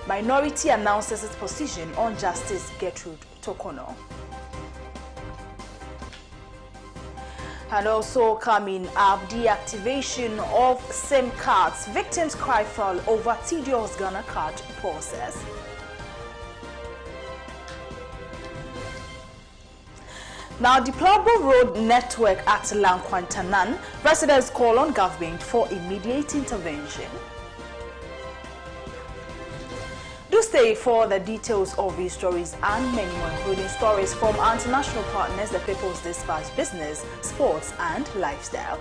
Minority announces its position on Justice Gertrude Tokono. And also coming up, deactivation of SIM cards. Victims cry foul over tedious Ghana card process. Now, deplorable road network at Lankwantanan. Residents call on government for immediate intervention. Do stay for the details of these stories and many more, including stories from our international partners, the People's Dispatch, business, sports, and lifestyle.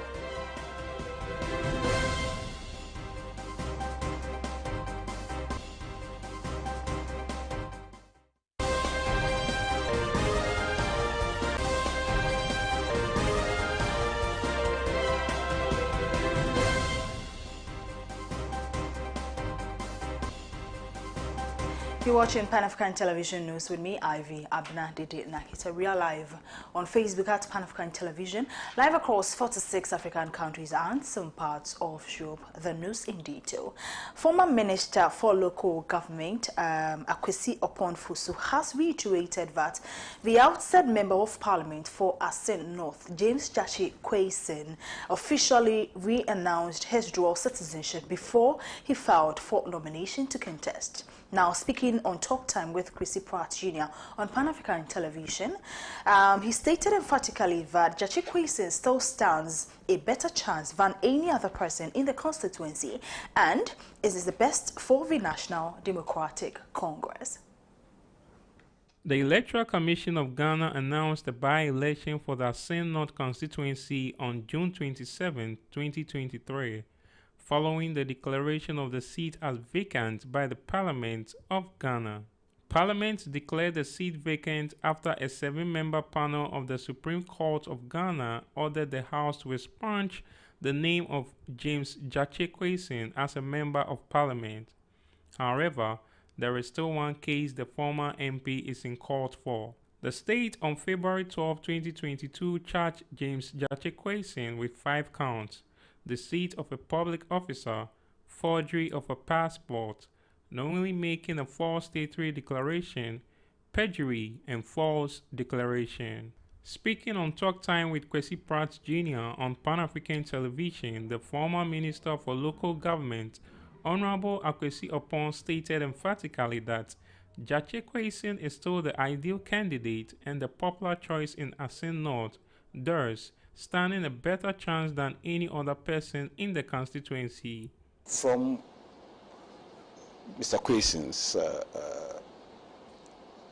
You're watching Pan-African Television News with me, Ivy Abena Dede Narki. We are live on Facebook at Pan-African Television, live across 46 African countries and some parts of Europe. The news in detail. Former Minister for Local Government, Akwesi Oponfusu, has reiterated that the outset Member of Parliament for Asin North, James Jachi Kwesen, officially re-announced his dual citizenship before he filed for nomination to contest. Now, speaking on Talk Time with Chrissy Pratt Jr. on Pan-African Television, he stated emphatically that Jachi Kwesen still stands a better chance than any other person in the constituency and is the best for the National Democratic Congress. The Electoral Commission of Ghana announced the by-election for the Asin North constituency on June 27, 2023. Following the declaration of the seat as vacant by the Parliament of Ghana. Parliament declared the seat vacant after a 7-member panel of the Supreme Court of Ghana ordered the House to expunge the name of James Jachi Kwesen as a Member of Parliament. However, there is still one case the former MP is in court for. The state on February 12, 2022 charged James Jachi Kwesen with 5 counts. Deceit of a public officer, forgery of a passport, knowingly making a false statutory declaration, perjury, and false declaration. Speaking on Talk Time with Kwesi Pratt Jr. on Pan-African Television, the former Minister for Local Government, Honorable Akwesi Opon, stated emphatically that Jachi Kwesen is still the ideal candidate and the popular choice in Asin North, thus standing a better chance than any other person in the constituency. From Mr. Kwesen's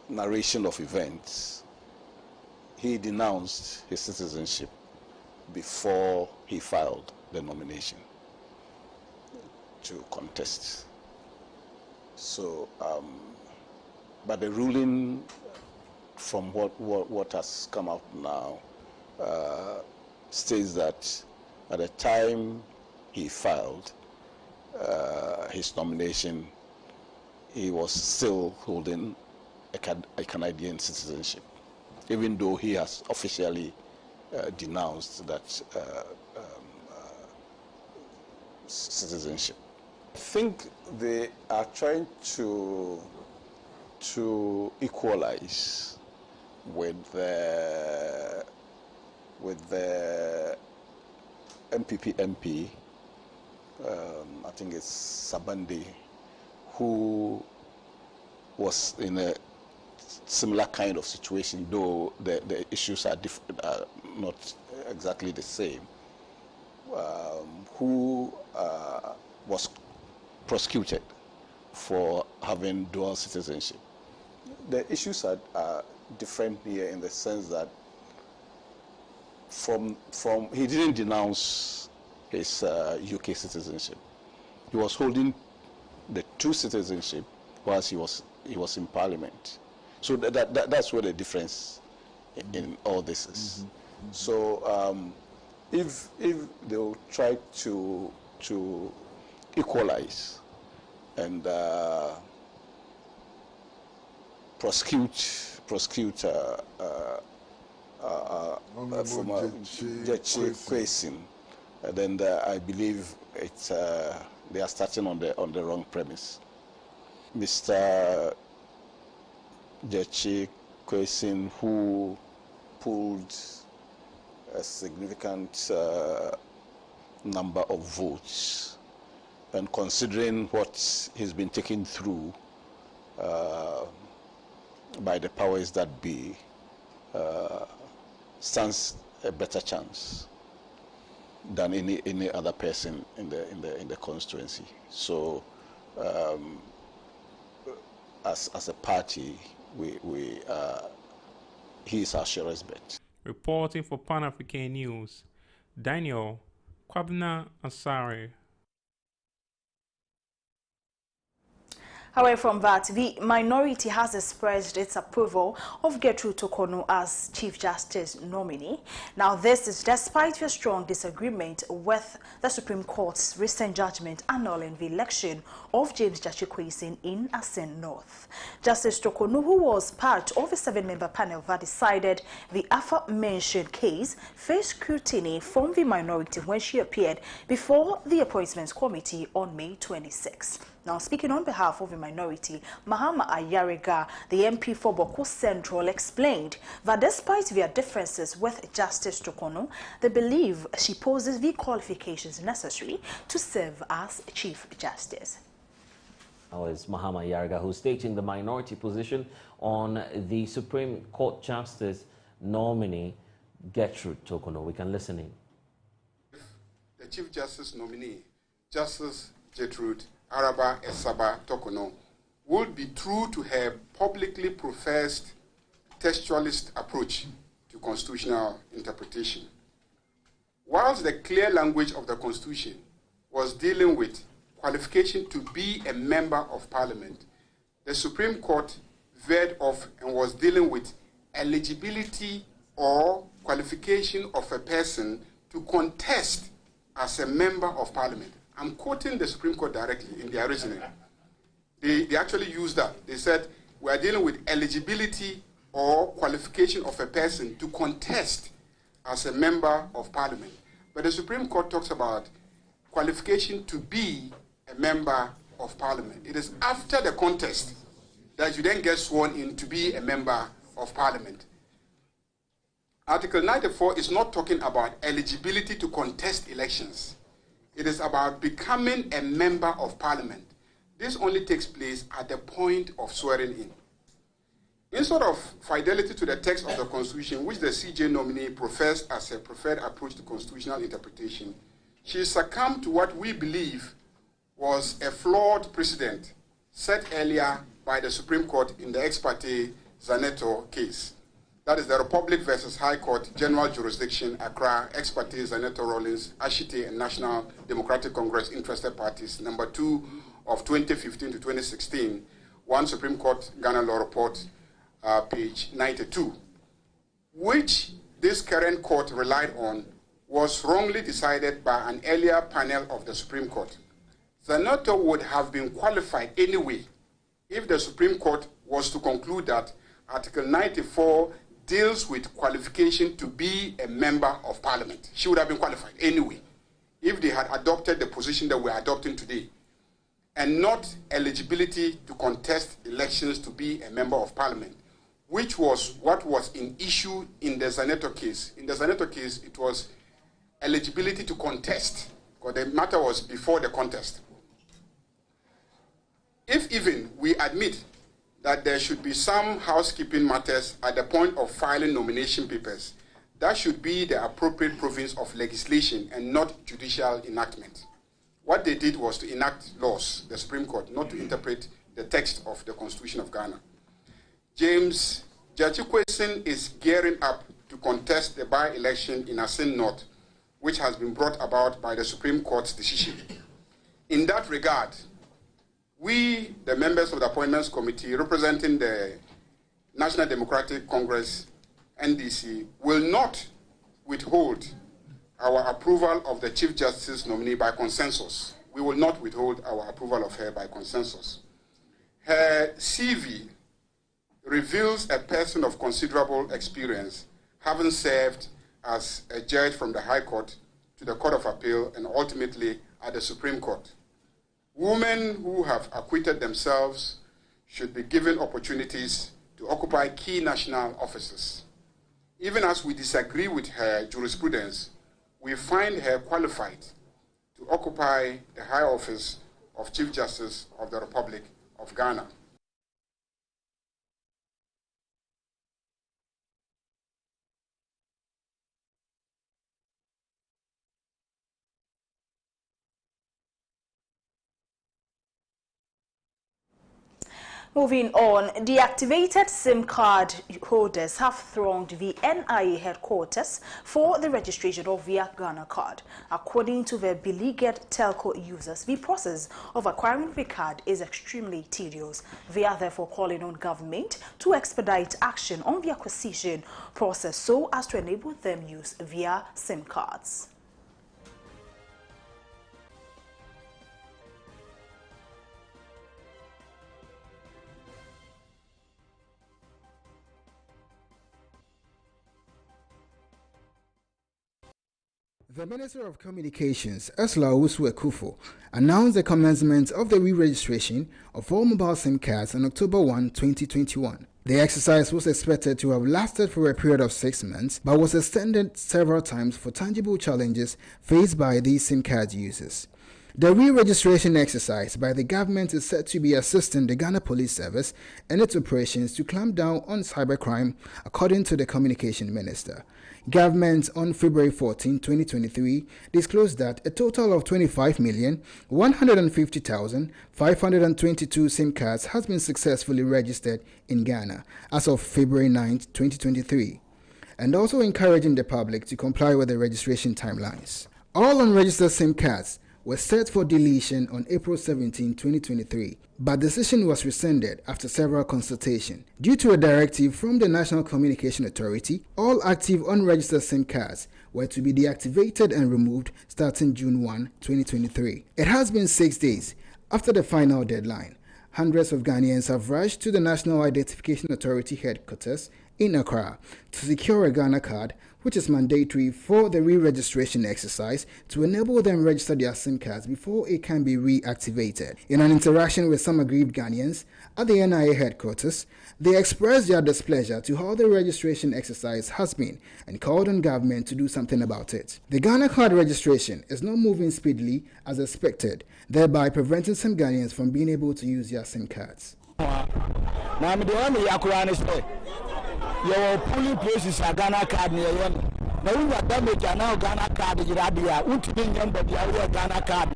narration of events, he denounced his citizenship before he filed the nomination to contest. So, but the ruling from what has come out now states that at the time he filed his nomination, he was still holding a Canadian citizenship, even though he has officially denounced that citizenship. I think they are trying to equalize with the MPP MP, I think it's Sabandi, who was in a similar kind of situation, though the issues are not exactly the same, who was prosecuted for having dual citizenship. The issues are different here in the sense that he didn't denounce his UK citizenship. He was holding the 2 citizenship whilst he was in Parliament. So that's where the difference in all this is. Mm-hmm. So if they'll try to equalize and prosecute former Jachi Kwesen, then I believe they are starting on the wrong premise. Mr. Jechi Kwesin, who pulled a significant number of votes, and considering what he's been taken through by the powers that be, stands a better chance than any other person in the constituency. So, as a party, he is our surest bet. Reporting for Pan-African News, Daniel Kwabena Asare. Away from that, the minority has expressed its approval of Gertrude Tokono as Chief Justice nominee. Now, this is despite a strong disagreement with the Supreme Court's recent judgment annulling the election of James Gyakye Quayson in Asin North. Justice Tokono, who was part of a 7-member panel that decided the aforementioned case, faced scrutiny from the minority when she appeared before the Appointments Committee on May 26. Now, speaking on behalf of the minority, Mahama Ayariga, the MP for Boko Central, explained that despite their differences with Justice Tokono, they believe she poses the qualifications necessary to serve as Chief Justice. Now is Mahama Ayariga, who's stating the minority position on the Supreme Court Justice nominee, Gertrude Tokono. We can listen in. The Chief Justice nominee, Justice Gertrude Araba Esaba Tokono, would be true to her publicly professed textualist approach to constitutional interpretation. Whilst the clear language of the Constitution was dealing with qualification to be a member of Parliament, the Supreme Court veered off and was dealing with eligibility or qualification of a person to contest as a member of Parliament. I'm quoting the Supreme Court directly in their reasoning. They actually used that. They said, we are dealing with eligibility or qualification of a person to contest as a member of Parliament. But the Supreme Court talks about qualification to be a member of Parliament. It is after the contest that you then get sworn in to be a member of Parliament. Article 94 is not talking about eligibility to contest elections. It is about becoming a member of Parliament. This only takes place at the point of swearing in. Instead of fidelity to the text of the Constitution, which the CJ nominee professed as a preferred approach to constitutional interpretation, she succumbed to what we believe was a flawed precedent set earlier by the Supreme Court in the ex parte Zaneto case. That is the Republic versus High Court, General Jurisdiction, Accra, ex parte Zaneto Rollins, Ashite, and National Democratic Congress Interested Parties, number 2 of 2015 to 2016, 1 Supreme Court Ghana Law Report, page 92, which this current court relied on, was wrongly decided by an earlier panel of the Supreme Court. Zaneto would have been qualified anyway if the Supreme Court was to conclude that Article 94 deals with qualification to be a member of Parliament. She would have been qualified anyway if they had adopted the position that we're adopting today, and not eligibility to contest elections to be a member of Parliament, which was what was in issue in the Zaneto case. In the Zaneto case, it was eligibility to contest, because the matter was before the contest. If even we admit that there should be some housekeeping matters at the point of filing nomination papers, that should be the appropriate province of legislation and not judicial enactment. What they did was to enact laws, the Supreme Court, not to interpret the text of the Constitution of Ghana. James Gyakye Quayson is gearing up to contest the by-election in Asin North, which has been brought about by the Supreme Court's decision. In that regard, we, the members of the Appointments Committee representing the National Democratic Congress, NDC, will not withhold our approval of the Chief Justice nominee by consensus. We will not withhold our approval of her by consensus. Her CV reveals a person of considerable experience, having served as a judge from the High Court to the Court of Appeal and ultimately at the Supreme Court. Women who have acquitted themselves should be given opportunities to occupy key national offices. Even as we disagree with her jurisprudence, we find her qualified to occupy the high office of Chief Justice of the Republic of Ghana. Moving on, deactivated SIM card holders have thronged the NIA headquarters for the registration of their Ghana card. According to the beleaguered telco users, the process of acquiring the card is extremely tedious. They are therefore calling on government to expedite action on the acquisition process so as to enable them use their SIM cards. The Minister of Communications, Ursula Owusu-Ekufo, announced the commencement of the re-registration of all mobile SIM cards on October 1, 2021. The exercise was expected to have lasted for a period of 6 months, but was extended several times for tangible challenges faced by these SIM card users. The re-registration exercise by the government is said to be assisting the Ghana Police Service in its operations to clamp down on cybercrime, according to the Communication Minister. Government on February 14, 2023 disclosed that a total of 25,150,522 SIM cards has been successfully registered in Ghana as of February 9, 2023, and also encouraging the public to comply with the registration timelines. All unregistered SIM cards were set for deletion on April 17, 2023, but the decision was rescinded after several consultations. Due to a directive from the National Communication Authority, all active unregistered SIM cards were to be deactivated and removed starting June 1, 2023. It has been 6 days after the final deadline. Hundreds of Ghanaians have rushed to the National Identification Authority headquarters in Accra to secure a Ghana card, which is mandatory for the re-registration exercise to enable them register their SIM cards before it can be reactivated. In an interaction with some aggrieved Ghanaians at the NIA headquarters, they expressed their displeasure to how the registration exercise has been and called on government to do something about it. The Ghana card registration is not moving speedily as expected, thereby preventing some Ghanaians from being able to use their SIM cards. Your polling places are Ghana card near you. Now we are damaged now Ghana card is Rabia. Ultimate number the Ghana card.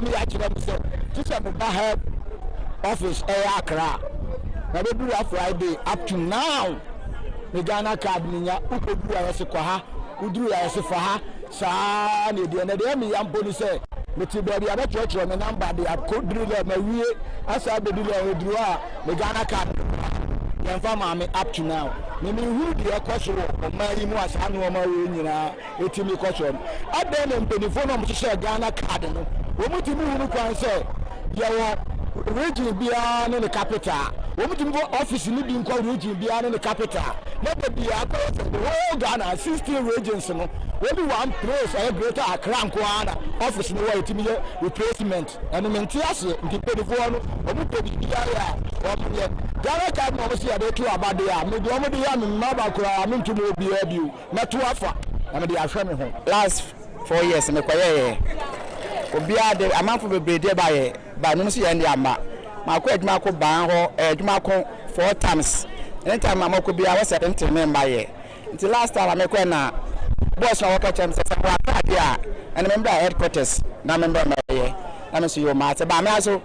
Me actually say this is the head office Accra. Now we do that Friday up to now. The Ghana card niya ukodu ayasekwaha uduru ayasefaha sa ne de na de me yam police meti baby abetwetwe me number de akoduru le mawie asa be dulu oduru a the Ghana card up to now. Maybe who the question of my was annual etimi question. I then the phone of Ghana card. What do you can say? Your region beyond the capital. What do you office living called region beyond the capital? Not be the whole Ghana, 16 regions. Only one place, a greater Accra office in the way to be replacement. And the Mentias, the Pediphone, or the Ghana card must see a bit about the arm. Maybe only the arm in Mabakura, I mean to be a view, not to offer. I mean, the last 4 years in the Koya. Obia the amount of a breed by Nusi and the Amba. My quite Marco Banho, Marco 4 times. Anytime I could be I was a member here. Until last time I make one boss I work at and remember headquarters. Now member my here. I see your matter, but I also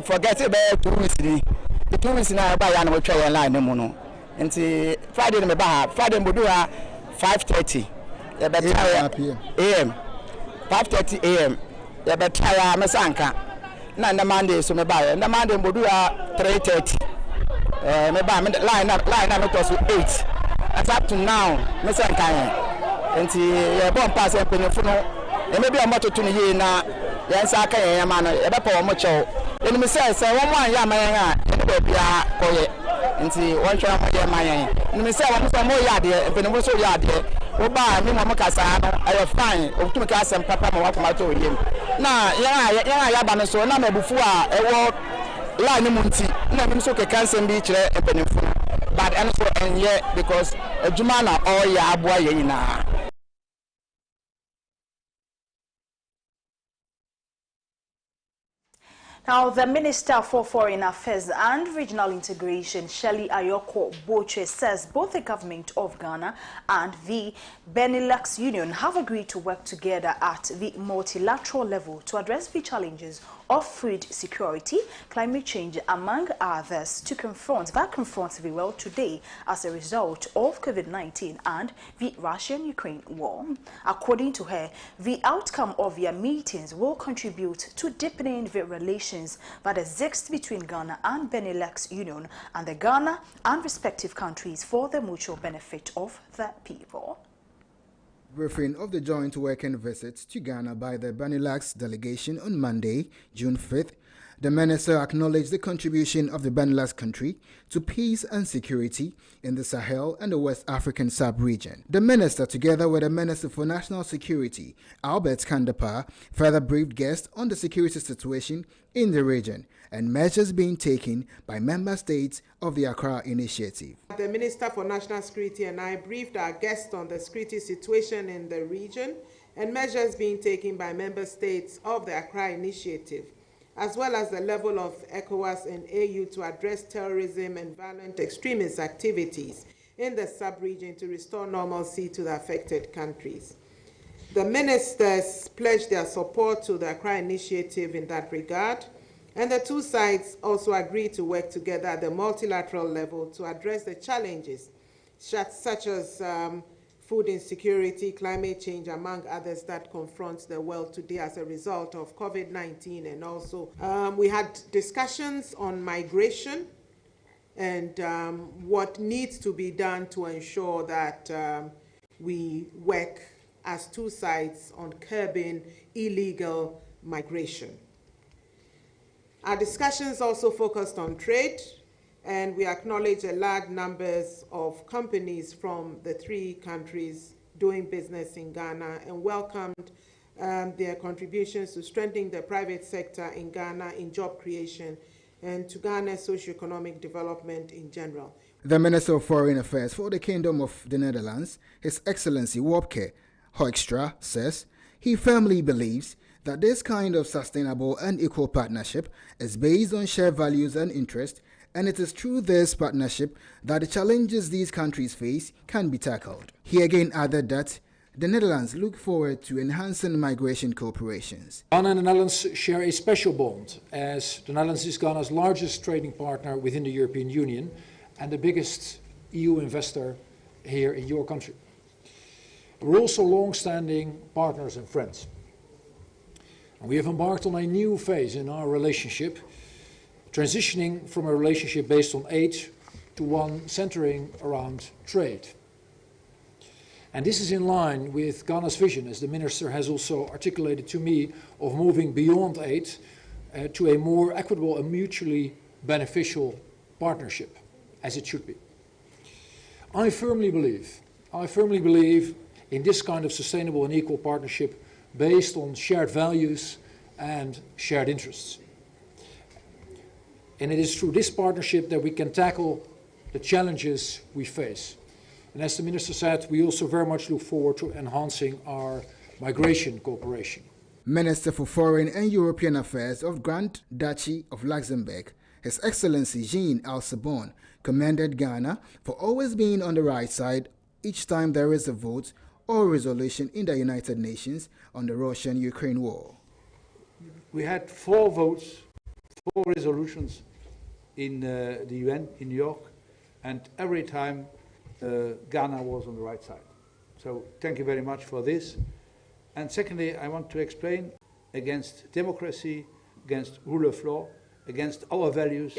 forget about 2 weeks. The 2 weeks now by an try a line no mono. Until Friday in the bar, Friday would do 5:30 AM. 5:30 AM. You better try Masanka. Now Monday so me buy. Na Monday would do 3:30. Me buy line up because 8. As up to now, Masanka. Until you born pass up in the phone. And maybe I'm to here now. Yes, I can man. You better much. And me say 1 year man. Until 1 year man. And me say one more yard here. If you know so yard here. Oba mi mo kasa no ayo fine otu ka asem papa mo wakoma to him na ya ba no so na mabufu a ewo line munti na nim so ke cancel bi kire ebenefo but and so enye because adwuma na all ya aboa ye nyina. Now, the Minister for Foreign Affairs and Regional Integration, Shirley Ayoko Boche, says both the government of Ghana and the Benelux Union have agreed to work together at the multilateral level to address the challenges of food security, climate change, among others, to confront the world today as a result of COVID-19 and the Russian-Ukraine war. According to her, the outcome of their meetings will contribute to deepening the relations that exist between Ghana and Benelux Union and the Ghana and respective countries for the mutual benefit of the people. Briefing of the joint working visit to Ghana by the Benelux delegation on Monday, June 5th, the minister acknowledged the contribution of the Benelux country to peace and security in the Sahel and the West African sub-region. The minister, together with the Minister for National Security, Albert Kandapar, further briefed guests on the security situation in the region and measures being taken by member states of the Accra Initiative. The Minister for National Security and I briefed our guests on the security situation in the region and measures being taken by member states of the Accra Initiative, as well as the level of ECOWAS and AU to address terrorism and violent extremist activities in the sub-region to restore normalcy to the affected countries. The ministers pledged their support to the Accra Initiative in that regard, and the two sides also agreed to work together at the multilateral level to address the challenges such as food insecurity, climate change, among others, that confronts the world today as a result of COVID-19. And also we had discussions on migration and what needs to be done to ensure that we work as two sides on curbing illegal migration. Our discussions also focused on trade, and we acknowledge the large numbers of companies from the three countries doing business in Ghana and welcomed their contributions to strengthening the private sector in Ghana in job creation and to Ghana's socio-economic development in general. The Minister of Foreign Affairs for the Kingdom of the Netherlands, His Excellency Wopke Hoekstra, says he firmly believes that this kind of sustainable and equal partnership is based on shared values and interests, and it is through this partnership that the challenges these countries face can be tackled. He again added that the Netherlands look forward to enhancing migration cooperations. Ghana and the Netherlands share a special bond, as the Netherlands is Ghana's largest trading partner within the European Union and the biggest EU investor here in your country. We're also long-standing partners and friends. We have embarked on a new phase in our relationship, transitioning from a relationship based on aid to one centering around trade. And this is in line with Ghana's vision, as the Minister has also articulated to me, of moving beyond aid to a more equitable and mutually beneficial partnership, as it should be. I firmly believe in this kind of sustainable and equal partnership based on shared values and shared interests. And it is through this partnership that we can tackle the challenges we face. And as the Minister said, we also very much look forward to enhancing our migration cooperation. Minister for Foreign and European Affairs of Grand Duchy of Luxembourg, His Excellency Jean Al-Sabon, commended Ghana for always being on the right side each time there is a vote or resolution in the United Nations on the Russian-Ukraine war. We had 4 votes, 4 resolutions in the UN in New York, and every time Ghana was on the right side. So thank you very much for this. And secondly, I want to explain against democracy, against rule of law, against our values,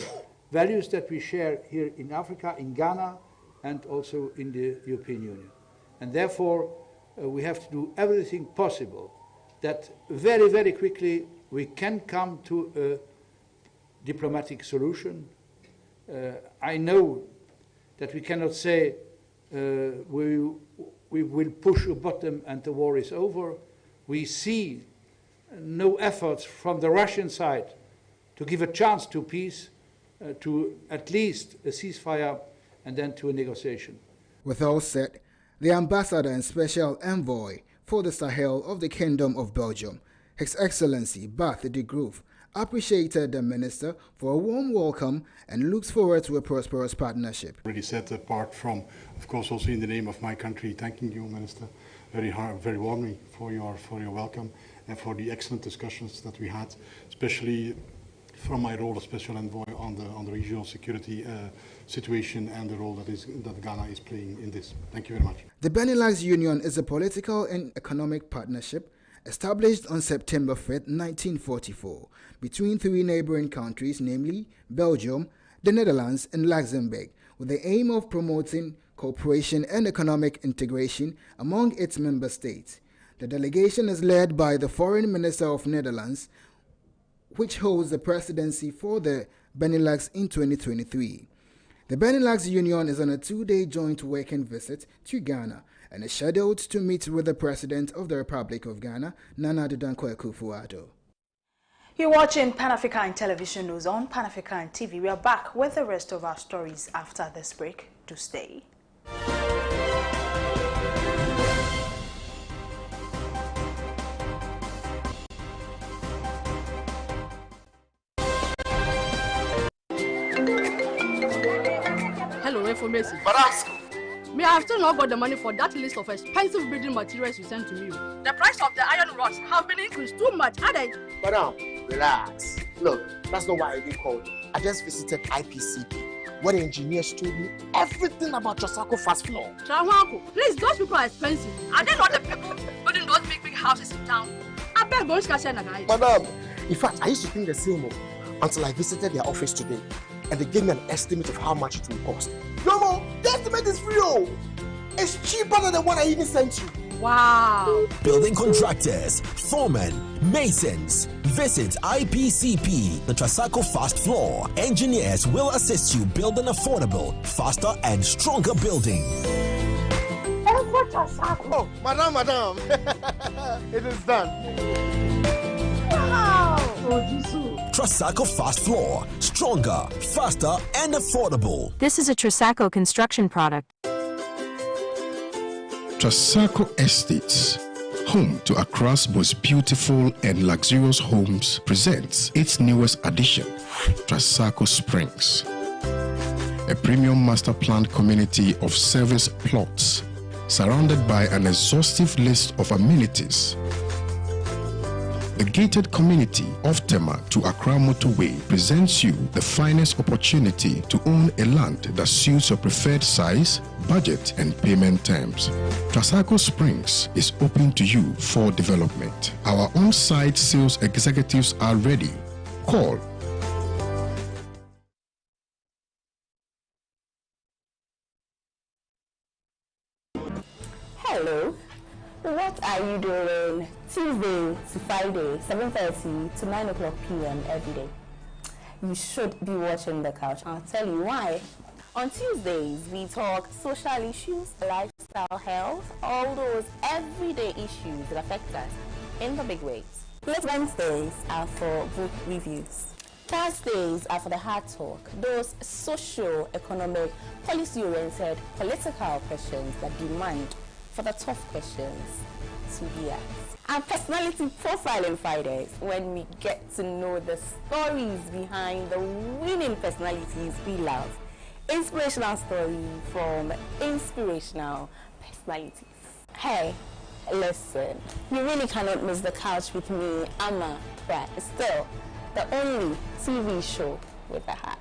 values that we share here in Africa, in Ghana, and also in the European Union. And therefore, we have to do everything possible that very, very quickly we can come to a diplomatic solution. I know that we cannot say we will push a button and the war is over. We see no efforts from the Russian side to give a chance to peace, to at least a ceasefire, and then to a negotiation. With all said, the ambassador and special envoy for the Sahel of the Kingdom of Belgium, His Excellency Bart de Groove, appreciated the minister for a warm welcome and looks forward to a prosperous partnership. Already said, apart from, of course, also in the name of my country, thanking you, Minister, very warmly for your welcome and for the excellent discussions that we had, especially from my role as special envoy on the regional security situation and the role that Ghana is playing in this. Thank you very much. The Benelux Union is a political and economic partnership established on September 5, 1944, between three neighboring countries, namely Belgium, the Netherlands, and Luxembourg, with the aim of promoting cooperation and economic integration among its member states. The delegation is led by the Foreign Minister of Netherlands, which holds the presidency for the Benelux in 2023. The Benelux Union is on a two-day joint working visit to Ghana and is scheduled to meet with the President of the Republic of Ghana, Nana Addo Dankwa Akufo-Addo. You're watching Pan-African Television News on Pan-African TV. We are back with the rest of our stories after this break. Do stay. Hello, information. But ask. Me, I have still not got the money for that list of expensive building materials you sent to me. The price of the iron rods have been increased too much, are they? Madam, relax. Look, that's not why I even called. I just visited IPCP, where the engineers told me everything about Trasacco fast floor. Trawanko, please, those people are expensive. Are they not the people building those big houses in town? I beg going to Madam, in fact, I used to think the same until I visited their office today, and they gave me an estimate of how much it will cost. Yomo, the estimate is free. It's cheaper than the one I even sent you. Wow. Building contractors, foremen, masons. Visit IPCP, the Trasacco Fast Floor. Engineers will assist you build an affordable, faster and stronger building. Oh, madam. It is done. Wow. Trasacco Fast Floor. Stronger, faster and affordable. This is a Trasacco construction product. Trasacco Estates, home to Accra's most beautiful and luxurious homes, presents its newest addition, Trasacco Springs, a premium master planned community of service plots surrounded by an exhaustive list of amenities. The gated community of Tema to Accra Motorway presents you the finest opportunity to own a land that suits your preferred size, budget and payment terms. Trasacco Springs is open to you for development. Our on-site sales executives are ready. Call. Hello. What are you doing Tuesday to Friday, 7:30 to 9 o'clock p.m. every day? You should be watching The Couch. I'll tell you why. On Tuesdays, we talk social issues, lifestyle, health, all those everyday issues that affect us in the big ways. Late Wednesdays are for book reviews. Thursdays are for the hard talk, those social, economic, policy-oriented, political questions that demand for the tough questions to be asked. And Personality Profiling Fridays, when we get to know the stories behind the winning personalities we love. Inspirational story from inspirational personalities. Hey, listen, you really cannot miss The Couch with me, Amma, but still the only TV show with a hat.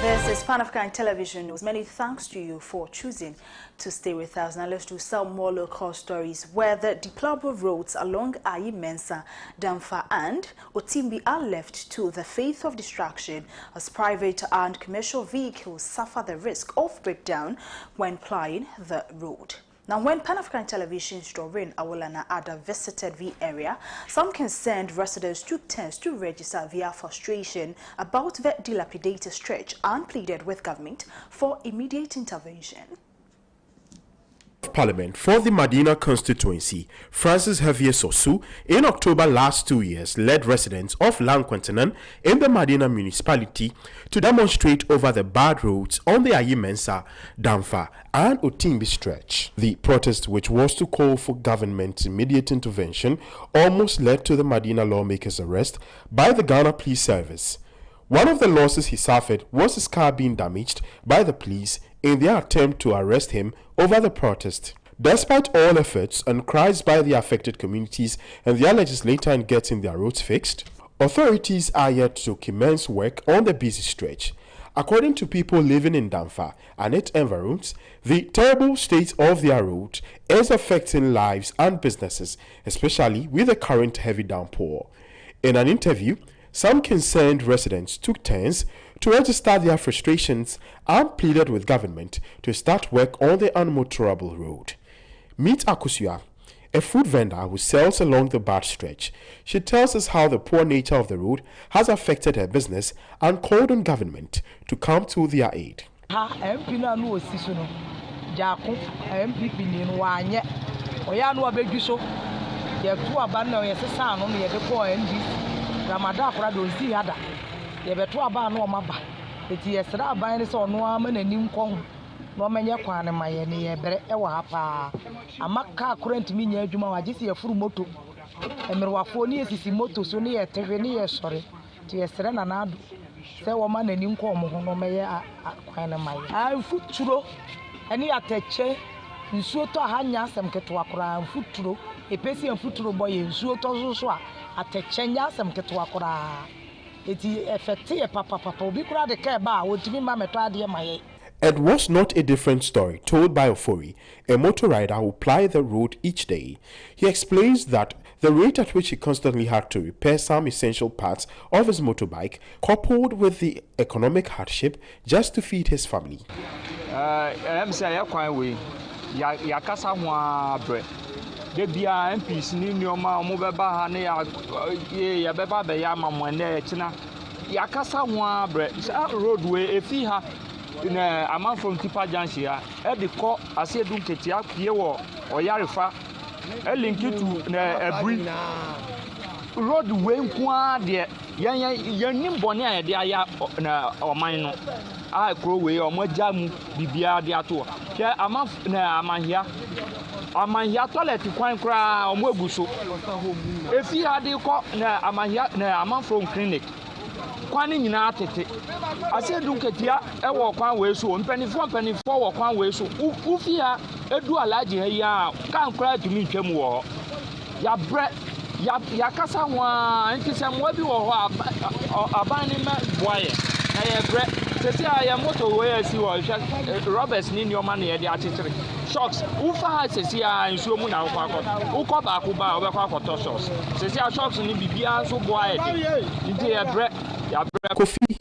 This is Pan African Television News. Many thanks to you for choosing to stay with us. Now let's do some more local stories where the deplorable roads along Ayi Mensa, Damfa and Otimbi are left to the fate of destruction as private and commercial vehicles suffer the risk of breakdown when plying the road. Now, when Pan-African Television's Doreen Awolana Ada visited the area, some concerned residents took turns to register via frustration about the dilapidated stretch and pleaded with government for immediate intervention. Parliament for the Madina constituency, Francis Javier Sosu, in October last 2 years, led residents of Lanquantanan in the Madina municipality to demonstrate over the bad roads on the Ayi Mensa, Damfa and Otimbi stretch. The protest, which was to call for government's immediate intervention, almost led to the Madina lawmaker's arrest by the Ghana Police Service. One of the losses he suffered was his car being damaged by the police in their attempt to arrest him over the protest. Despite all efforts and cries by the affected communities and their legislator in getting their roads fixed, authorities are yet to commence work on the busy stretch. According to people living in Damfa and its environs, the terrible state of their road is affecting lives and businesses, especially with the current heavy downpour. In an interview, some concerned residents took turns to register their frustrations and pleaded with government to start work on the unmotorable road. Meet Akusua, a food vendor who sells along the bad stretch. She tells us how the poor nature of the road has affected her business and called on government to come to their aid. Ramada kura do zi hada ye beto aba na o maba eti yesra aban ne so no ama nanim kon no menye kwan ne maye ne ye bere e wa pa amaka kura ntimi nya adwuma wa gisi ye furu moto emerwafo ne yesisi moto so ne ye tehwe ne ye sore ti yesra na na do se wo ma nanim kon mo ho no meye kwan ne maye a futuro eni ateche nsuo to hanya asem ketwa kura futuro epesi futuro boye nsuo to so a atechenya sem ketwa kura eti effecti papa obi kura de ka ba wotimi ma meto ade maye. It was not a different story told by Ofori, a motor rider who plied the road each day. He explains that the rate at which he constantly had to repair some essential parts of his motorbike, coupled with the economic hardship just to feed his family. Debia MPs ni nyoma omo beba ha ne ya beba be ya mamwe na china yakasa ho abre roadway efi ha na aman from tipa junction ya e de ko asedu nketia pie wo oyarefa e link to na abri roadway nko ade yan nimbone a de aya na oman no a kroway omo jamu bibia de ato ke aman na amanhia amanya toilet kwan kra omo eguso efi ade ko na amanya na amanfro clinic kwan nyina atete ase dunketia e wo kwan we so mpanifo wo kwan we so ufi ha edu alaje ha ya kan kra tumi twam wo ya bre ya kasa ho antisem wa bi wo ho aban ni ma boye na ye bre sesi ya moto we asi wo Roberts ni nyoma na ye de atetere shocks ufa ha sesi ya nsuo mu na ukọ ba ko ba obekwa akoto shocks sesi ya shocks ni bibia so boye ndi ye bre ya bre. Kofi,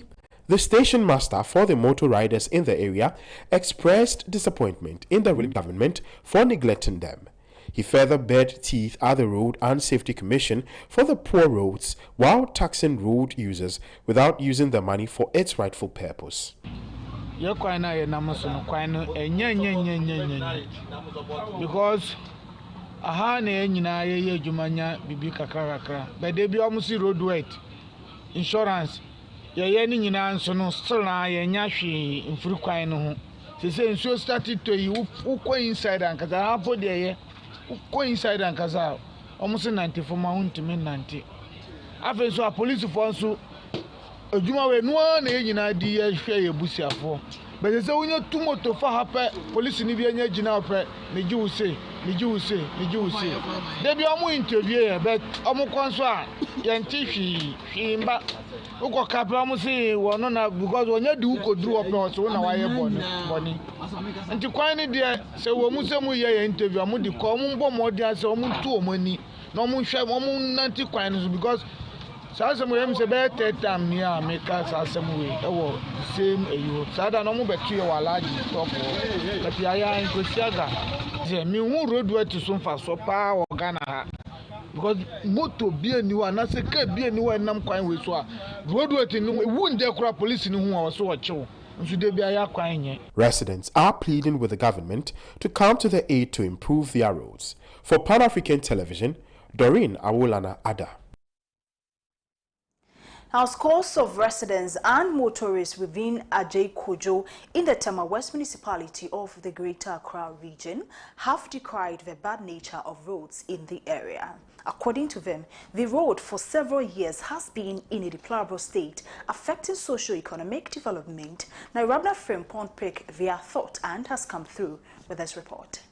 the station master for the motor riders in the area, expressed disappointment in the government for neglecting them. He further bared teeth at the Road and Safety Commission for the poor roads while taxing road users without using the money for its rightful purpose. Because aha na enyina ye adwumanya bibi kakra but dey be almost road weight insurance ye ni nyina nso no still na ye nya hwe mfuru kwan no ho se nso started to you inside and kaza hapo dey go inside and kaza almost 94 ma huntimi 90 afa so a police for so adwuma we no na enyina di ye hwe ye busiafo but say wonya two motor for happen police ni bi anya gina ope meji wo say they be omo interview but omo kon so a ye nti hwi mba uko kapra mu si wono na because onye di uko duru ope so na waye boni nti kwan ni de se wo mu se mu ye interview mu di ko mu mbo mo dia se mu tu omani na mu hwe mu nanti kwan no because Sasa mu yem se be tetam ni America sasa mu we ewo same eyo sada no mu betu ye wala ji top but ya ya nkosiaga je mi hu road to so fa so pa o Ghana ha because moto bia ni wa na se ka bia ni wa nam kwan we so a road ni wu nde kura police ni hu a so wo chew nso de bia ya kwan nye. Residents are pleading with the government to come to their aid to improve their roads. For Pan-African Television, Doreen Awolana Ada. Now, scores of residents and motorists within Ajay Kojo in the Tema West Municipality of the Greater Accra region have decried the bad nature of roads in the area. According to them, the road for several years has been in a deplorable state, affecting socio-economic development. Now, Rabna Frimpong picked their thought and has come through with this report.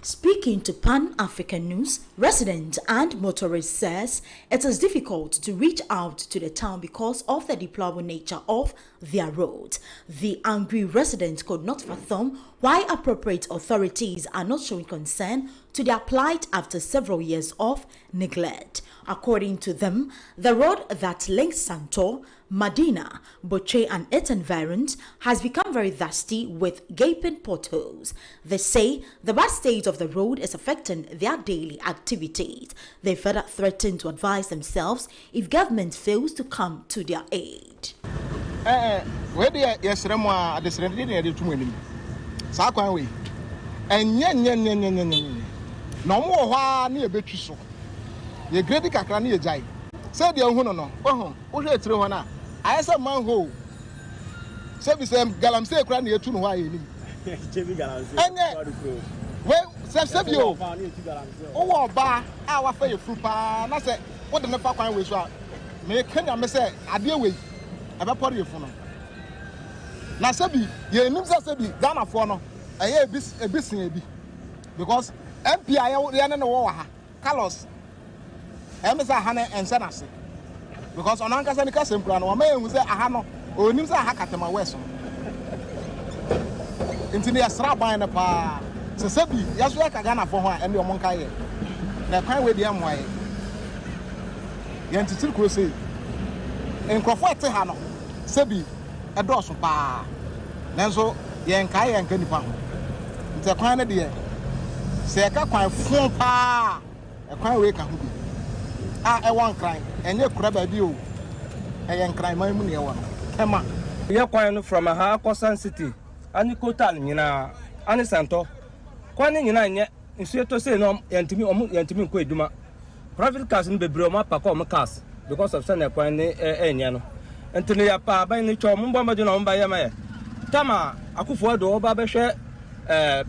Speaking to Pan-African News, residents and motorists says it is difficult to reach out to the town because of the deplorable nature of their road. The angry residents could not fathom why appropriate authorities are not showing concern to their plight after several years of neglect. According to them, the road that links Santor, Medina, Boche and its environs has become very dusty with gaping potholes. They say the bad state of the road is affecting their daily activities. They further threaten to advise themselves if government fails to come to their aid. Where the Yesrema at the Serenity to win. Sakaway. And no more near Betriso. Ye great Kakrani Jai. Said the Hono, oh, only through one. I saw manhole. Service them Galamse Cranny to why. Well, Sabio. Oh, bar, our fair fruit. I said, what the Nepal was right. May Kenya say, I deal with a party for no. Nasabi, ye Nimsa Sabi, Ghana for no. I hear a business because MPI, the end war, Carlos, Emisa Hane and Senasi. Because on Ankasanika Simple, or may who say Ahano, or Nimsa Hakatama West. Into the Asraba and a pa. So Sabi, Yaswaka Ghana for her and your Monkai. Now, can't wait the Amway. Yanti Crusade. And Crawford Tehano, Sabi, a dorsal pa. Nanso, Yankai and Kenny. It's a kind of dear. Say, I can't quite phone pa. A quite wake up. I want crime, and you crab a deal. I am crime my money. Come on. You're quite from a Hakosan City, and you could tell you now, Anisanto. Quite in yet, instead to say no, and to me, quite duma. Private cousin be broma, Pacoma cast because of Sunday Quine, Yano. And to the pa by the Chomba by Yamaya. Tama, I could forward over Babashe.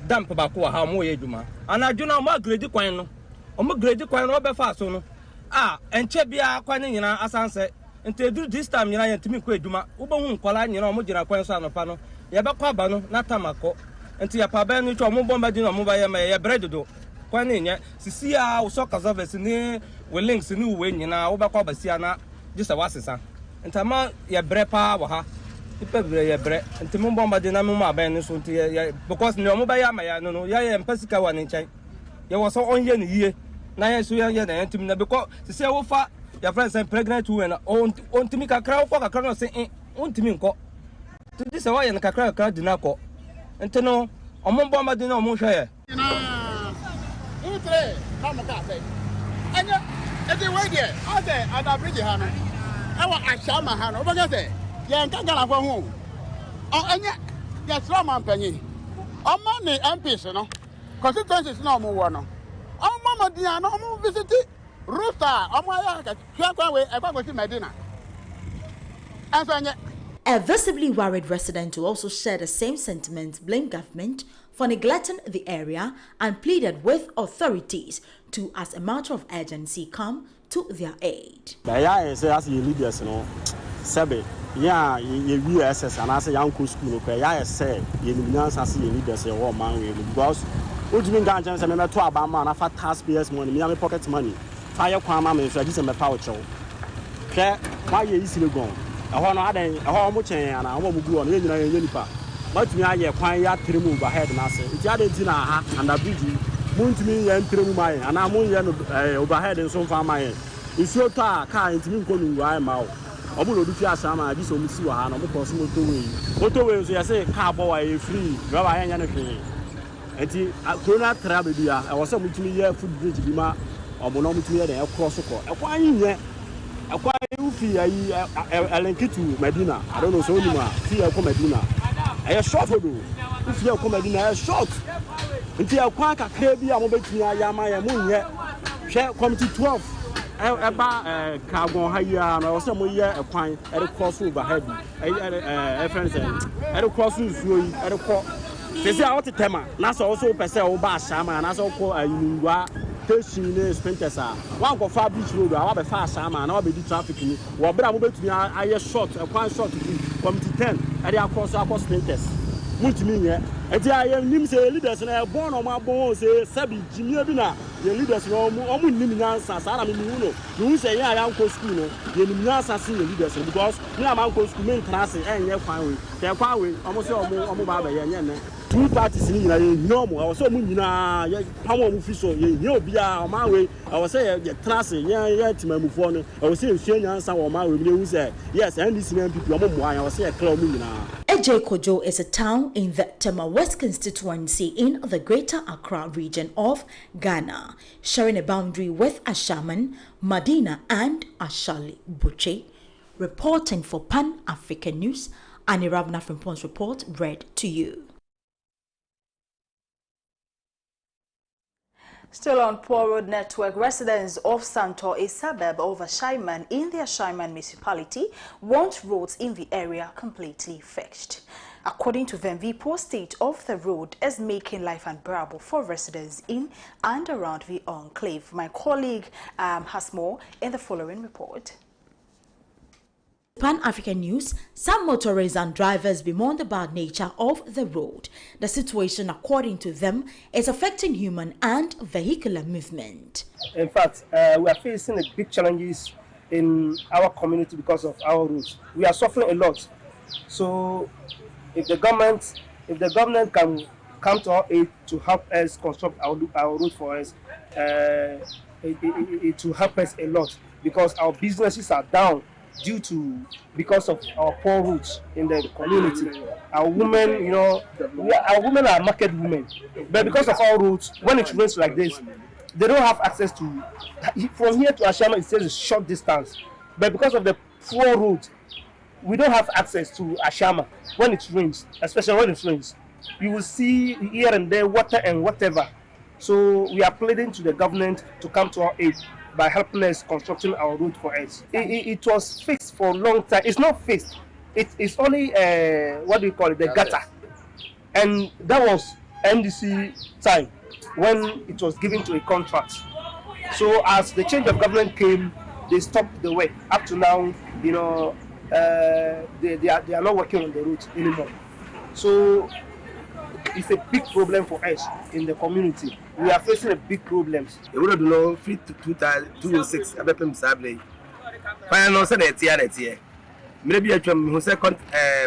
Damp Bakua, how more Yeduma. And I do not more great quine. Or more great quine over fast. And Chebia quine, as I said, and to do this time, you know, to me, Queduma, Ubon, Colan, you know, Mujina Quensan of Pano, Yabacabano, Natamaco, and to your Paban, to a Mubombadino, Mubaya, Bredo, Quine, Cecilia, Soccas of us in with links in new win, you know, Obacabasiana, just a Wassisa. And Tama, your brepa, waha. And to Mumba Dinamuma Ben, because no Mobaya, no, ya and Pesica one in China. You was so on year, 9 years, and to me because to say, oh, far, your friends and pregnant to and on to make a crowd for a crowd saying, on to me, to this away and a crowd dinaco. And to know, on Mumba Dino Moshe. And everywhere there, out there, at the bridge, Hannah. I want a shama Hannah over there. Yeah, can't go home. Oh, and yet, yes, Roman Penny. On Monday, MPs, you know, constituency is no more one. Oh, Mamma Dia, no more visit Rooster, on my way, I go to Medina. And so, a visibly worried resident who also shared the same sentiments blamed government for neglecting the area and pleaded with authorities to, as a matter of urgency, come to their aid. As you leaders, you know, Sabe. Yeah, you SS and as a young school, I say, you know, as you leaders, your man, because what do you mean, Ganjans, and to Abama, and I fat taxpayers' money, me pocket money, fire crime, and just in my power show. hwɛ wayɛ isile gon ɛhɔ no adan ɛhɔ mo kyɛn ana mo bugu on yɛnyina yɛnyɛ nipa matumi ayɛ kwan ya tremu overhead na ase nti adan ti na ha under bridge muntumi yɛ tremu mai ana mo yɛ no overhead nso mfa mai isuo to a car ntumi nkɔ no wai ma o omo lo du fi asama bi so mo si wa ha no mo cross motorway so yɛsɛ car bɔ wa yɛ free driver yɛnyɛ no hwee enti corona tra be bia ɛwɔ sɛ mutumi yɛ food bridge bi ma omo no mutumi yɛ den cross kɔ ɛkwan nyɛ ɛkwan ufi ayi elenkitu Medina I don't know so anymore fi ɛkɔ Medina ɛyɛ short road ufi ɛkɔ Medina ɛyɛ short nti ɛkwan kakra bi a mo betumi ayama yɛ mo nyɛ hwɛ committee 12 eba kagon ha ya na ɛwɔ sɛ mo yɛ ɛkwan ɛde cross overhead friends ɛde cross nsuo yi ɛde kɔ sisi a wote tema na so also pese wo ba asama na so ko ayinwa station ne sprinters a wan go fa beach road a wa be fa asama na wa be di traffic ni wo bra mo betumi aye short ekwan short from 10 e dey across sprinters mutumi nye e dey aye nim say leaders na e born o ma bon say sabi jimie bi na ye leaders no o mu nim nyansa sa na me hu no hu say ya yanko school no ye nim nyansa sin ye leaders because me am yanko school me class enye kwan we te kwan we o mo say o mo ba ba ye nye 2 parties ni nyina ye nyomo I was so mu nyina ye pamo mu fi so ye hia obia o ma we I was say ye trase ye timamufo no I was say ehia nyansa wo ma we me hu say yes NDC na MPP o mo mo I was say clear mu nyina. Eje Kojo is a town in the Tema West constituency in the Greater Accra region of Ghana, sharing a boundary with Ashaman, Madina and Ashali Buche. Reporting for Pan African News, Annie Rabna from Pons report read to you. Still on Poor Road Network, residents of Santor, a suburb of Ashaiman in the Ashaiman municipality, want roads in the area completely fixed. According to them, the poor state of the road is making life unbearable for residents in and around the enclave. My colleague has more in the following report. Pan-African News, some motorists and drivers bemoan the bad nature of the road. The situation, according to them, is affecting human and vehicular movement. In fact, we are facing big challenges in our community because of our roads. We are suffering a lot. So, if the government can come to our aid to help us construct our road for us, it will help us a lot because our businesses are down. Because of our poor roots in the community. Our women, our women are market women. But because of our roots, when it rains like this, they don't have access to, from here to Ashama, it says a short distance. But because of the poor route, we don't have access to Ashama when it rains, especially when it rains. You will see here and there water and whatever. So we are pleading to the government to come to our aid by helping us constructing our road for us. It was fixed for a long time. It's not fixed. It's only, what do you call it, the gutter. And that was NDC time when it was given to a contract. So as the change of government came, they stopped the work. Up to now, they are not working on the road anymore. So it's a big problem for us in the community. We are facing a big problems. You would know 206 abepem sable. Final said that here. Maybe a chum who second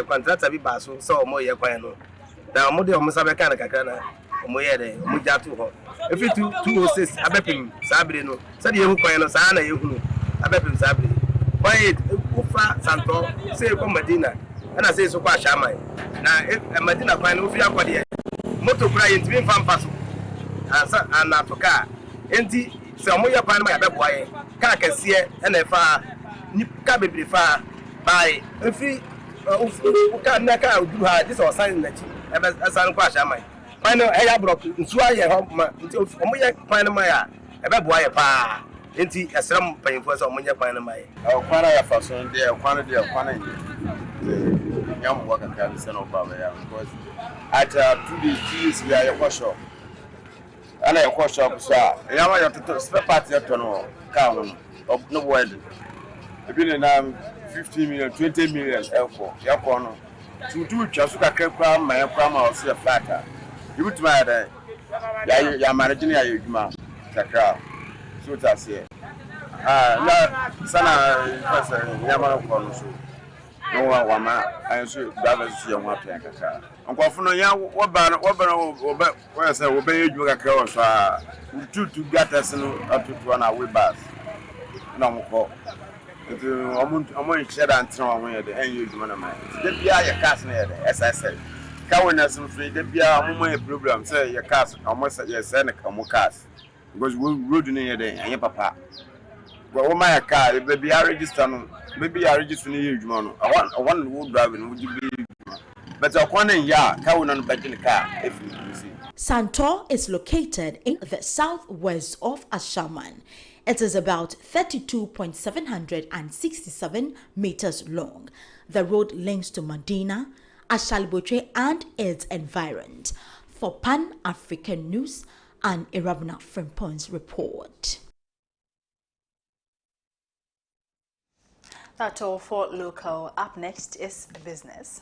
contractor be basso, so more yaquano. Now, Modi almost have a kind of cacana, Moyede, Mujatu. If you 206 abepem sabrino, said you quano sana, you abepem sable. Quiet, Ufa Santo, say Medina, and I say so far Shamai. Now, if Medina find Ufia Quadia, Moto crying to me from Paso. And Africa, enti so mo ya pan ma ya beboye ka kese e na fa ni ka bebre fa bai efi ka na ka odu ha this was sign na chi e be asan kwa sha mai pan e ya block nsu aye ho ma enti mo ya pan ma ya e beboye pa enti esram panyimfo so mo ya pan ma ya o kwana ya fa so de kwana yam wo ka ka se no ba ya because at 2 days we are for sure. And I question up, sir. I want to spare party up to no car of no world. I've been in 15 million, 20 million, for your corner. To do Chasuka Kram, my grandma or see a flatter. You would matter. You're managing your man, Kakra. So that's it. Sana person Yama Konusu. No one, I should balance your water and caca. Uncle Funo, what banner, where I say, obey you a cross, to get us up to 1 hour bus. No more. I'm going to share and throw away the end use money. The Bia casting, as I said. Cowardice and free, the Bia, my problem, say your cast, almost at your Seneca, Mocas. Because we're rude near the and your papa. Well, my car, maybe I register, maybe I register you, man. I want wood driving, would you be? But I want a yard, cow on back in the car, if you see. Santor is located in the southwest of Ashaman. It is about 32.767 meters long. The road links to Medina, Ashalbotre and its environs. For Pan-African News, and Abena Dede report. That's all for local. Up next is business.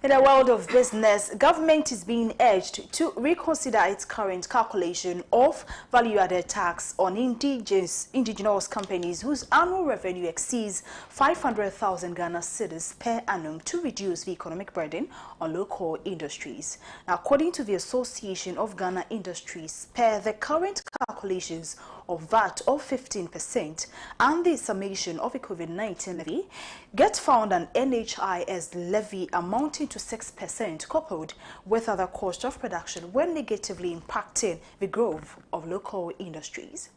In the world of business, government is being urged to reconsider its current calculation of value-added tax on indigenous companies whose annual revenue exceeds 500,000 Ghana cedis per annum to reduce the economic burden on local industries. Now, according to the Association of Ghana Industries, per the current calculations of VAT of 15% and the summation of a COVID-19 levy, get found an NHIS levy amounting to 6% coupled with other costs of production when negatively impacting the growth of local industries.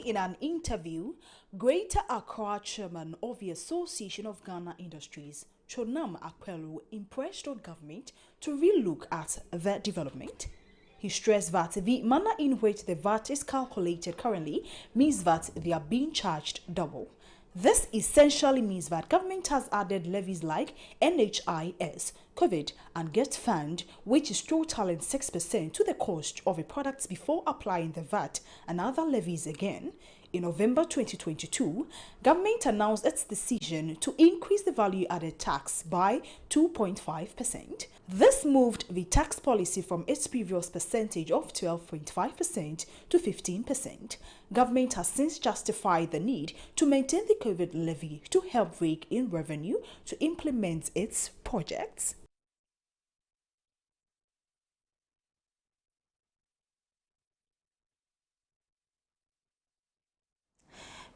In an interview, Greater Accra chairman of the Association of Ghana Industries, Chonam Akwelu, impressed on government to relook at the development. He stressed that the manner in which the VAT is calculated currently means that they are being charged double. This essentially means that government has added levies like NHIS, COVID and Get Fund, which is totaling 6% to the cost of a product before applying the VAT and other levies again. In November 2022, government announced its decision to increase the value-added tax by 2.5%. This moved the tax policy from its previous percentage of 12.5% to 15%. Government has since justified the need to maintain the COVID levy to help rake in revenue to implement its projects.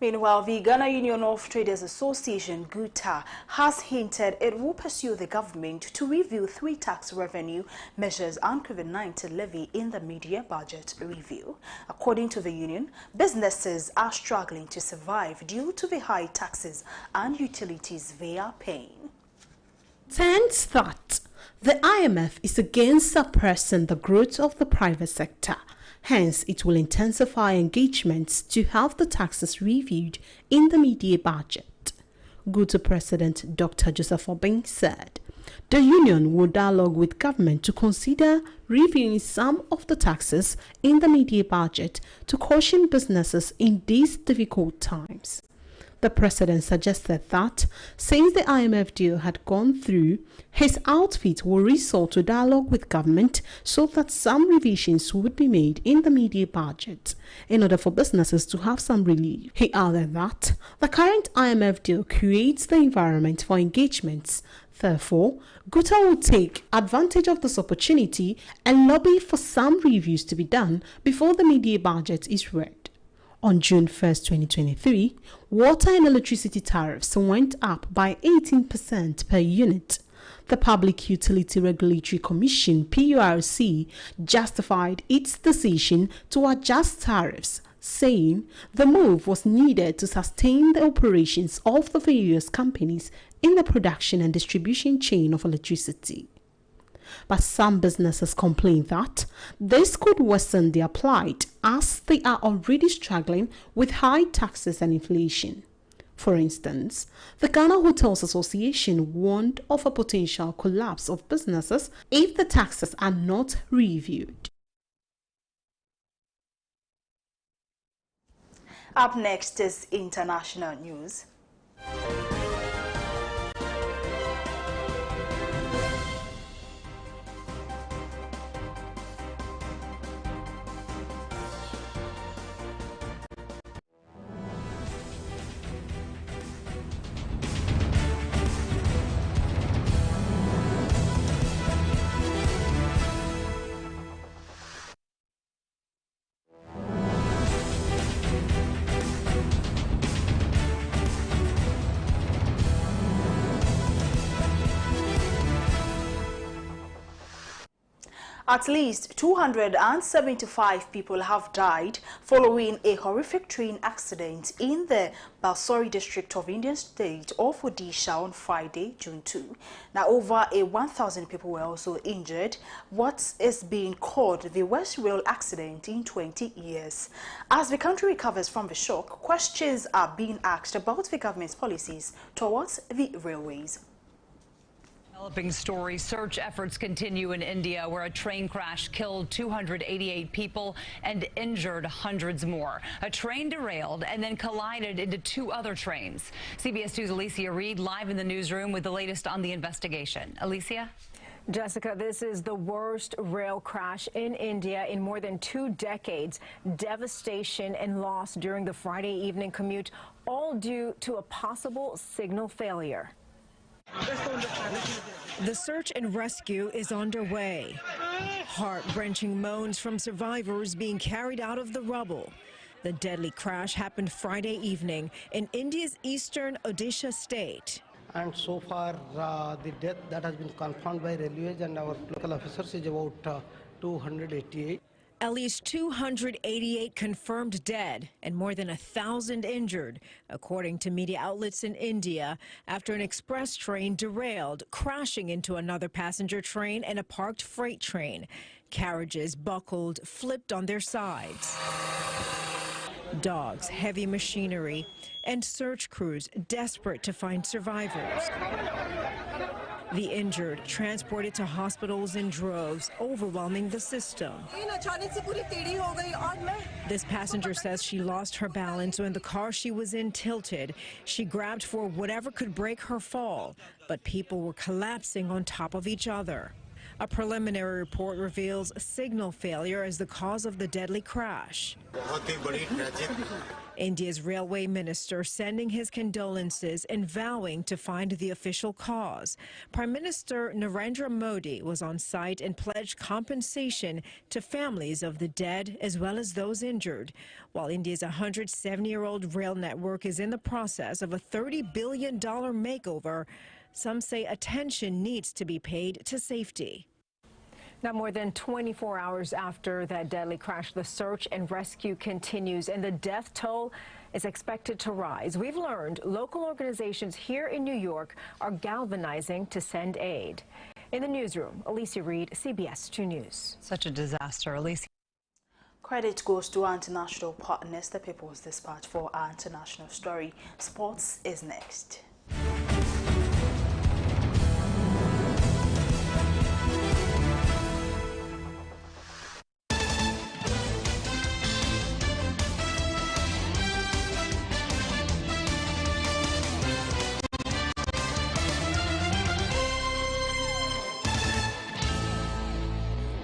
Meanwhile, the Ghana Union of Traders Association, GUTA, has hinted it will pursue the government to review 3 tax revenue measures and COVID-19 levy in the mid-year budget review. According to the union, businesses are struggling to survive due to the high taxes and utilities they are paying. Turns that the IMF is against suppressing the growth of the private sector. Hence, it will intensify engagements to have the taxes reviewed in the mid-year budget. GUTA President Dr. Joseph Obeng said the union will dialogue with government to consider reviewing some of the taxes in the mid-year budget to caution businesses in these difficult times. The president suggested that since the IMF deal had gone through, his outfit will resort to dialogue with government so that some revisions would be made in the mid-year budget in order for businesses to have some relief. He added that the current IMF deal creates the environment for engagements. Therefore, GUTA will take advantage of this opportunity and lobby for some reviews to be done before the mid-year budget is read. On June 1st, 2023, water and electricity tariffs went up by 18% per unit. The Public Utility Regulatory Commission, PURC, justified its decision to adjust tariffs saying the move was needed to sustain the operations of the various companies in the production and distribution chain of electricity. But some businesses complain that this could worsen their plight as they are already struggling with high taxes and inflation. For instance, the Ghana Hotels Association warned of a potential collapse of businesses if the taxes are not reviewed. Up next is international news. At least 275 people have died following a horrific train accident in the Balsori district of Indian state of Odisha on Friday, June 2. Now, over 1,000 people were also injured. What is being called the worst rail accident in 20 years. As the country recovers from the shock, questions are being asked about the government's policies towards the railways. Developing story. Search efforts continue in India, where a train crash killed 288 people and injured hundreds more. A train derailed and then collided into 2 other trains. CBS 2's Alicia Reed live in the newsroom with the latest on the investigation. Alicia? Jessica, this is the worst rail crash in India in more than 2 decades. Devastation and loss during the Friday evening commute, all due to a possible signal failure. The search and rescue is underway. Heart-wrenching moans from survivors being carried out of the rubble. The deadly crash happened Friday evening in India's eastern Odisha state. And so far, the death that has been confirmed by railways and our local officers is about 288. At least 288 confirmed dead and more than 1,000 injured, according to media outlets in India, after an express train derailed, crashing into another passenger train and a parked freight train. Carriages buckled, flipped on their sides. Dogs, heavy machinery, and search crews desperate to find survivors. The injured transported to hospitals in droves, overwhelming the system. This passenger says she lost her balance when the car she was in tilted. She grabbed for whatever could break her fall, but people were collapsing on top of each other. A preliminary report reveals a signal failure as the cause of the deadly crash. India's railway minister sending his condolences and vowing to find the official cause. Prime Minister Narendra Modi was on site and pledged compensation to families of the dead as well as those injured, while India's 170-year-old rail network is in the process of a $30 billion makeover. Some say attention needs to be paid to safety. Now, more than 24 hours after that deadly crash, the search and rescue continues, and the death toll is expected to rise. We've learned local organizations here in New York are galvanizing to send aid. In the newsroom, Alicia Reed, CBS 2 News. Such a disaster, Alicia. Credit goes to our international partners, the People's Dispatch, for our international story. Sports is next.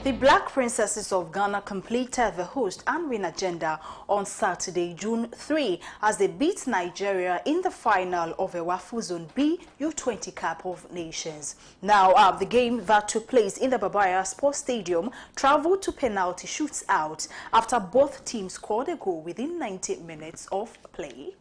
The Black Princesses of Ghana completed the host and win agenda on Saturday, June 3, as they beat Nigeria in the final of a WAFU Zone B U20 Cup of Nations. Now, the game that took place in the Babaya Sports Stadium traveled to penalty shootout after both teams scored a goal within 90 minutes of play.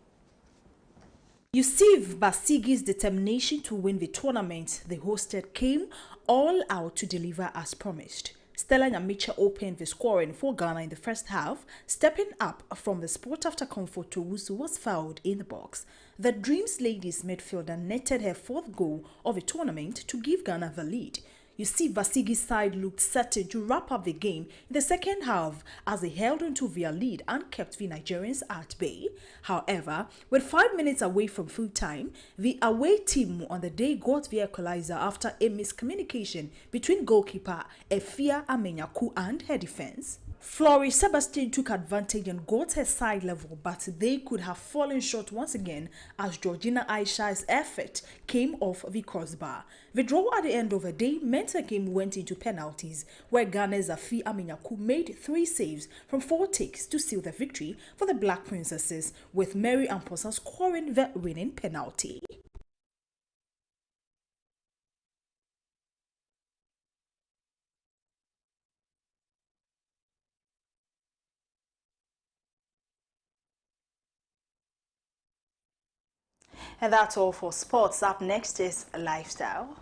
Yusuf Basigi's determination to win the tournament they hosted came all out to deliver as promised. Stella Nyamiche opened the scoring for Ghana in the first half. Stepping up from the spot after Comfort Owusu was fouled in the box. The Dreams ladies midfielder netted her 4th goal of the tournament to give Ghana the lead. You see, Vasigi's side looked set to wrap up the game in the second half as they held onto their lead and kept the Nigerians at bay. However, with 5 minutes away from full time, the away team on the day got the equalizer after a miscommunication between goalkeeper Efia Amenyaku and her defense. Flori Sebastian took advantage and got her side level, but they could have fallen short once again as Georgina Aisha's effort came off the crossbar. The draw at the end of the day meant the game went into penalties, where Ghana's Afi Amenyaku made 3 saves from 4 takes to seal the victory for the Black Princesses, with Mary Amposa scoring the winning penalty. And that's all for sports. Up next is lifestyle.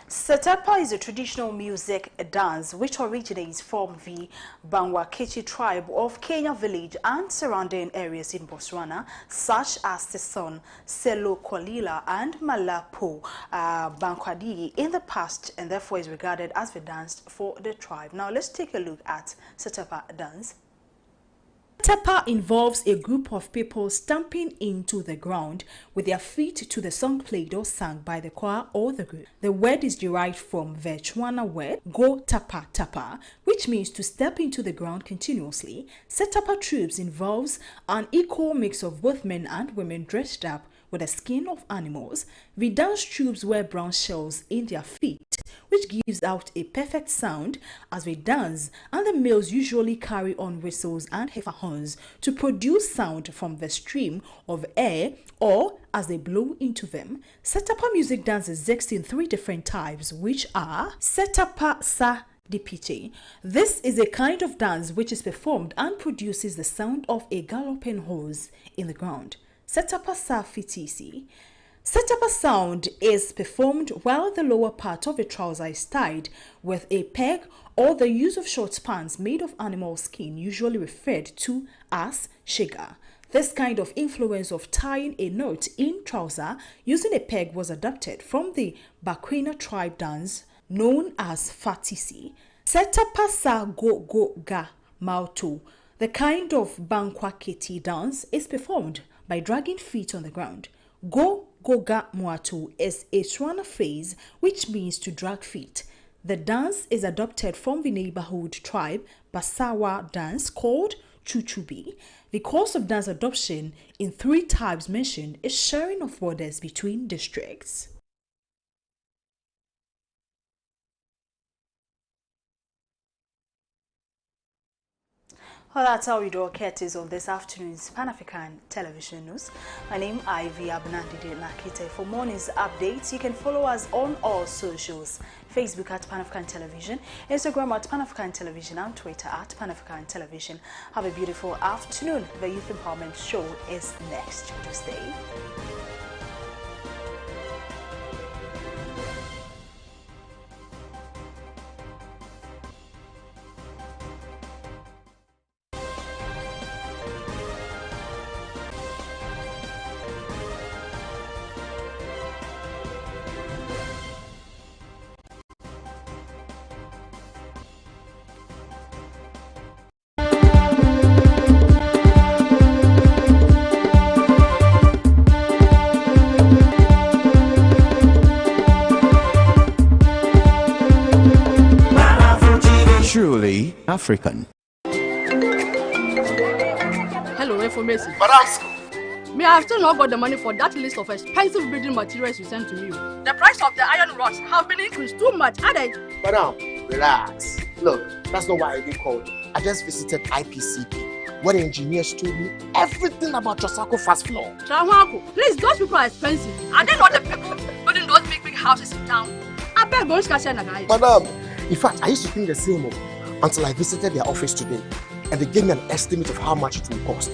Setapa is a traditional music dance which originates from the Bangwakechi tribe of Kenya village and surrounding areas in Botswana, such as Teson, Selo Kolila, and Malapo Bankwadi in the past, and therefore is regarded as the dance for the tribe. Now let's take a look at Setapa dance. Setapa involves a group of people stamping into the ground with their feet to the song played or sung by the choir or the group. The word is derived from the Chwana word go tapa tapa, which means to step into the ground continuously. Setapa troops involves an equal mix of both men and women dressed up with the skin of animals. The dance troops wear brown shells in their feet, which gives out a perfect sound as they dance, and the males usually carry on whistles and heifer horns to produce sound from the stream of air or as they blow into them. Setapa music dance exists in 3 different types, which are Setapa Sa Dipite. This is a kind of dance which is performed and produces the sound of a galloping horse in the ground. Setapa Sa Fitisi. Setapa sound is performed while the lower part of the trouser is tied with a peg or the use of short pants made of animal skin, usually referred to as shiga. This kind of influence of tying a knot in trouser using a peg was adopted from the Bakwena tribe dance known as Fatisi. Setapa Sa Go Go Ga Mauto. The kind of Bankwaketi dance is performed by dragging feet on the ground. Go Goga Muatu is a Tswana phrase which means to drag feet. The dance is adopted from the neighborhood tribe Basawa dance called Chuchubi. The cause of dance adoption in 3 types mentioned is sharing of borders between districts. Well, that's how we draw curtains on this afternoon's Pan-African television news. My name is Abena Dede Narki Teye. For morning's updates, you can follow us on all socials. Facebook at Pan-African Television, Instagram at Pan-African Television, and Twitter at Pan-African Television. Have a beautiful afternoon. The Youth Empowerment Show is next. To stay. Truly African. Hello, information. Madam, Me, I have still not got the money for that list of expensive building materials you sent to me. The price of the iron rods have been increased too much, added. Madam, relax. Look, that's not why I even called. I just visited IPCP, where the engineers told me everything about Trasacco fast floor. Trahuako, please, those people are expensive. Are they not the people building those big houses in town? I beg, don't catch any guy. Madam, in fact, I used to think the same until I visited their office today, and they gave me an estimate of how much it will cost.